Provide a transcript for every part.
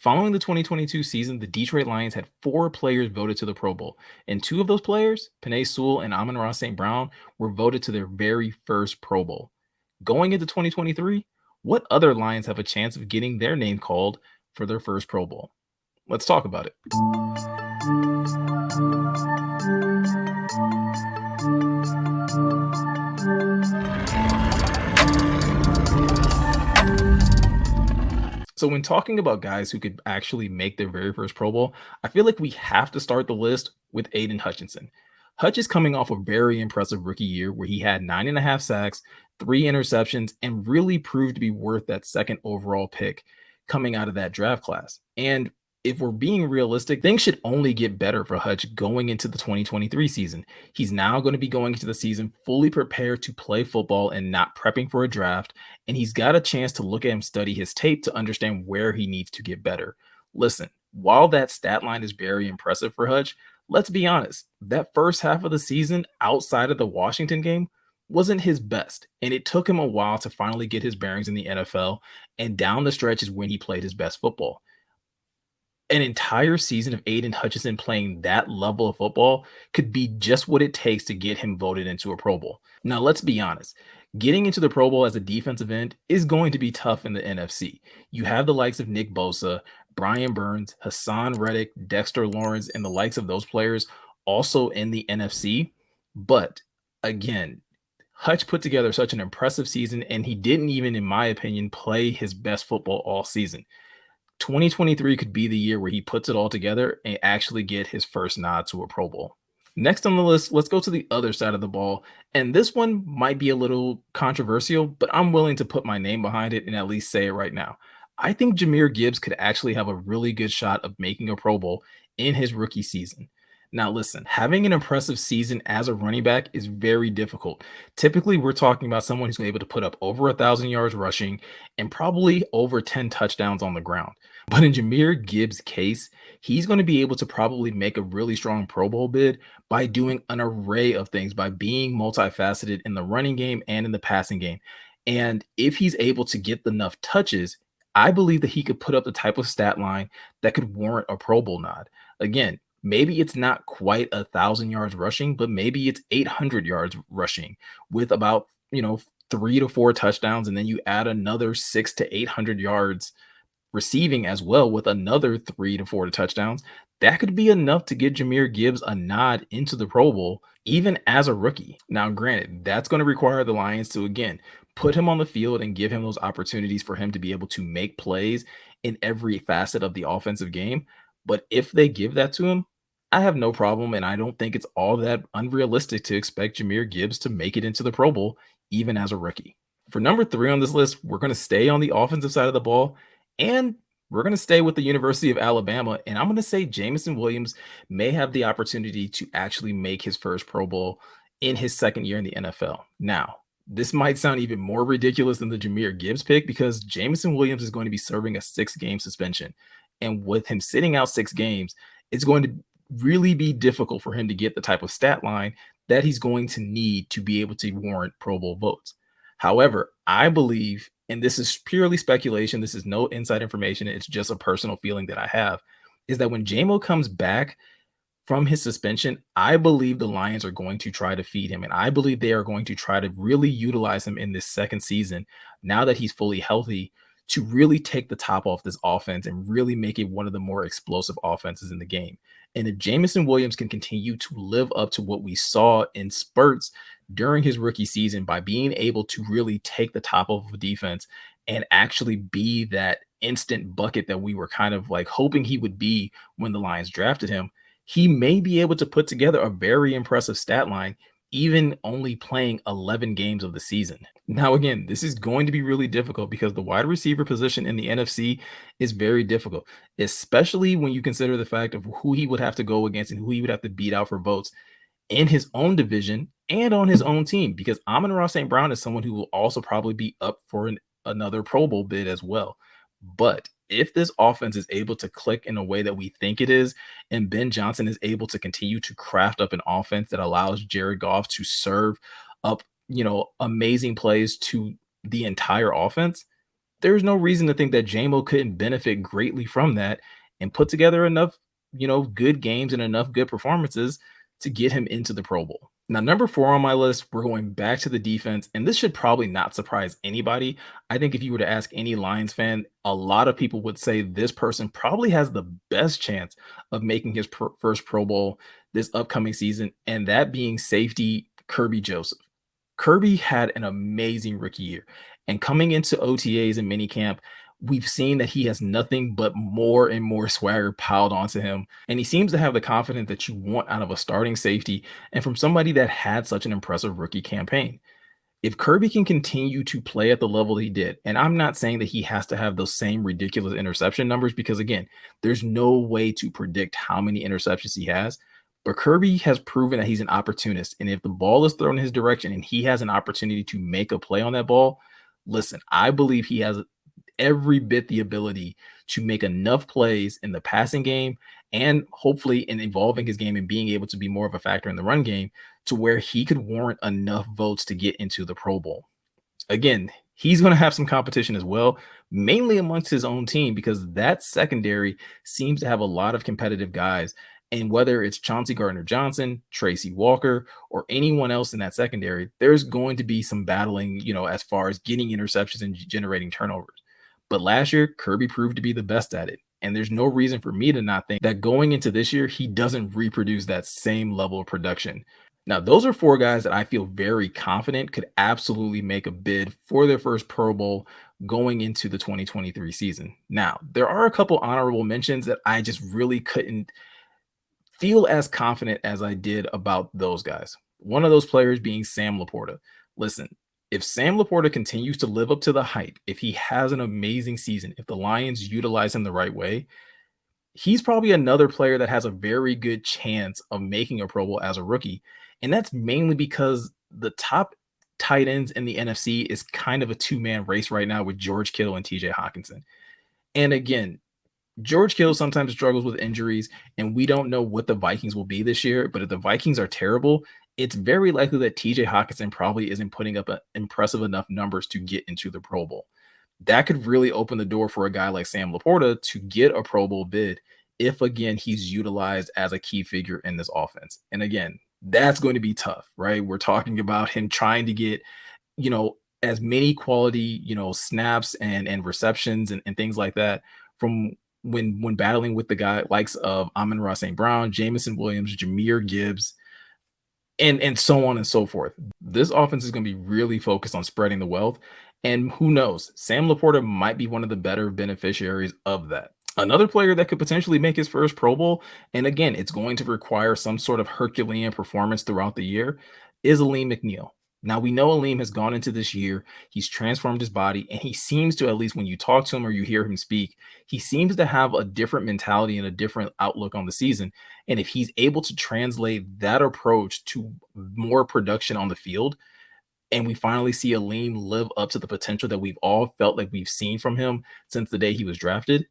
Following the 2022 season, the Detroit Lions had four players voted to the Pro Bowl, and two of those players, Penei Sewell and Amon-Ra St. Brown, were voted to their very first Pro Bowl. Going into 2023, what other Lions have a chance of getting their name called for their first Pro Bowl? Let's talk about it. So, when talking about guys who could actually make their very first Pro Bowl, I feel like we have to start the list with Aiden Hutchinson. Hutch is coming off a very impressive rookie year where he had 9.5 sacks, 3 interceptions, and really proved to be worth that second overall pick coming out of that draft class. And if we're being realistic, things should only get better for Hutch going into the 2023 season. He's now going to be going into the season fully prepared to play football and not prepping for a draft, and he's got a chance to look at him, study his tape to understand where he needs to get better. Listen, while that stat line is very impressive for Hutch, let's be honest, that first half of the season outside of the Washington game wasn't his best, and it took him a while to finally get his bearings in the NFL, and down the stretch is when he played his best football. An entire season of Aiden Hutchinson playing that level of football could be just what it takes to get him voted into a Pro Bowl. Now, let's be honest. Getting into the Pro Bowl as a defensive end is going to be tough in the NFC. You have the likes of Nick Bosa, Brian Burns, Hassan Reddick, Dexter Lawrence, and the likes of those players also in the NFC. But again, Hutch put together such an impressive season, and he didn't even, in my opinion, play his best football all season. 2023 could be the year where he puts it all together and actually get his first nod to a Pro Bowl. Next on the list, let's go to the other side of the ball. And this one might be a little controversial, but I'm willing to put my name behind it and at least say it right now. I think Jamir Gibbs could actually have a really good shot of making a Pro Bowl in his rookie season. Now, listen, having an impressive season as a running back is very difficult. Typically, we're talking about someone who's able to put up over 1,000 yards rushing and probably over 10 touchdowns on the ground. But in Jamir Gibbs' case, he's going to be able to probably make a really strong Pro Bowl bid by doing an array of things, by being multifaceted in the running game and in the passing game. And if he's able to get enough touches, I believe that he could put up the type of stat line that could warrant a Pro Bowl nod. Again, maybe it's not quite 1,000 yards rushing, but maybe it's 800 yards rushing with about, 3 to 4 touchdowns. And then you add another 6 to 800 yards receiving as well with another 3 to 4 touchdowns. That could be enough to get Jamir Gibbs a nod into the Pro Bowl, even as a rookie. Now, granted, that's going to require the Lions to, again, put him on the field and give him those opportunities for him to be able to make plays in every facet of the offensive game. But if they give that to him, I have no problem, and I don't think it's all that unrealistic to expect Jamir Gibbs to make it into the Pro Bowl, even as a rookie. For number three on this list, we're going to stay on the offensive side of the ball, and we're going to stay with the University of Alabama, and I'm going to say Jameson Williams may have the opportunity to actually make his first Pro Bowl in his second year in the NFL. Now, this might sound even more ridiculous than the Jamir Gibbs pick because Jameson Williams is going to be serving a 6-game suspension. And with him sitting out 6 games, it's going to really be difficult for him to get the type of stat line that he's going to need to be able to warrant Pro Bowl votes. However, I believe, and this is purely speculation, this is no inside information, it's just a personal feeling that I have, is that when JMO comes back from his suspension, I believe the Lions are going to try to feed him. And I believe they are going to try to really utilize him in this second season, now that he's fully healthy, to really take the top off this offense and really make it one of the more explosive offenses in the game. And if Jameson Williams can continue to live up to what we saw in spurts during his rookie season by being able to really take the top off of a defense and actually be that instant bucket that we were kind of like hoping he would be when the Lions drafted him, he may be able to put together a very impressive stat line, even only playing 11 games of the season. Now, again, this is going to be really difficult because the wide receiver position in the NFC is very difficult, especially when you consider the fact of who he would have to go against and who he would have to beat out for votes in his own division and on his own team, because Amon-Ra St. Brown is someone who will also probably be up for another Pro Bowl bid as well. But if this offense is able to click in a way that we think it is, and Ben Johnson is able to continue to craft up an offense that allows Jared Goff to serve up, amazing plays to the entire offense, There's no reason to think that JMO couldn't benefit greatly from that and put together enough, good games and enough good performances to get him into the Pro Bowl. Now, number 4 on my list, we're going back to the defense, and this should probably not surprise anybody. I think if you were to ask any Lions fan, a lot of people would say this person probably has the best chance of making his first Pro Bowl this upcoming season, and that being safety Kirby Joseph. Kirby had an amazing rookie year. And coming into OTAs and minicamp, we've seen that he has nothing but more and more swagger piled onto him. And he seems to have the confidence that you want out of a starting safety and from somebody that had such an impressive rookie campaign. If Kirby can continue to play at the level he did, and I'm not saying that he has to have those same ridiculous interception numbers because, again, there's no way to predict how many interceptions he has. But Kirby has proven that he's an opportunist. And if the ball is thrown in his direction and he has an opportunity to make a play on that ball, listen, I believe he has every bit the ability to make enough plays in the passing game and hopefully in evolving his game and being able to be more of a factor in the run game to where he could warrant enough votes to get into the Pro Bowl. Again, he's going to have some competition as well, mainly amongst his own team, because that secondary seems to have a lot of competitive guys. And whether it's Chauncey Gardner-Johnson, Tracy Walker, or anyone else in that secondary, there's going to be some battling, as far as getting interceptions and generating turnovers. But last year, Kirby proved to be the best at it. And there's no reason for me to not think that going into this year, he doesn't reproduce that same level of production. Now, those are 4 guys that I feel very confident could absolutely make a bid for their first Pro Bowl going into the 2023 season. Now, there are a couple honorable mentions that I just really couldn't feel as confident as I did about those guys. One of those players being Sam Laporta. Listen, if Sam Laporta continues to live up to the hype, if he has an amazing season, if the Lions utilize him the right way, he's probably another player that has a very good chance of making a Pro Bowl as a rookie. And that's mainly because the top tight ends in the NFC is kind of a 2-man race right now with George Kittle and TJ Hawkinson. And again, George Kittle sometimes struggles with injuries, and we don't know what the Vikings will be this year. But if the Vikings are terrible, it's very likely that TJ Hawkinson probably isn't putting up impressive enough numbers to get into the Pro Bowl. That could really open the door for a guy like Sam Laporta to get a Pro Bowl bid if, again, he's utilized as a key figure in this offense. And again, that's going to be tough, right? We're talking about him trying to get, as many quality, snaps and receptions and things like that from when battling with the guy likes of Amon-Ra St. Brown, Jameson Williams, Jamir Gibbs, and so on and so forth. This offense is going to be really focused on spreading the wealth. And who knows, Sam Laporta might be one of the better beneficiaries of that. Another player that could potentially make his first Pro Bowl, and again, it's going to require some sort of Herculean performance throughout the year, is Alim McNeill. Now, we know Alim has gone into this year, he's transformed his body, and he seems to, at least when you talk to him or you hear him speak, he seems to have a different mentality and a different outlook on the season. And if he's able to translate that approach to more production on the field, and we finally see Alim live up to the potential that we've all felt like we've seen from him since the day he was drafted,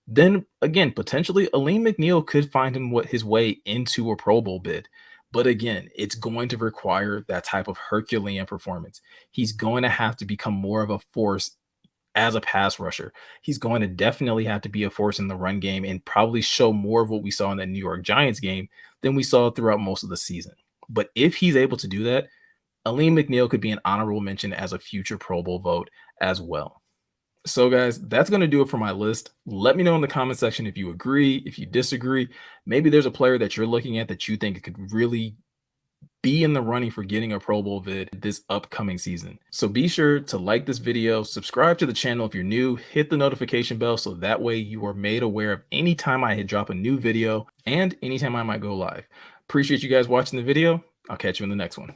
then again, potentially Alim McNeill could find his way into a Pro Bowl bid. But again, it's going to require that type of Herculean performance. He's going to have to become more of a force as a pass rusher. He's going to definitely have to be a force in the run game and probably show more of what we saw in that New York Giants game than we saw throughout most of the season. But if he's able to do that, Alim McNeill could be an honorable mention as a future Pro Bowl vote as well. So guys, that's going to do it for my list. Let me know in the comment section if you agree, if you disagree. Maybe there's a player that you're looking at that you think could really be in the running for getting a Pro Bowl vid this upcoming season. So be sure to like this video, subscribe to the channel if you're new, hit the notification bell so that way you are made aware of anytime I drop a new video and anytime I might go live. Appreciate you guys watching the video. I'll catch you in the next one.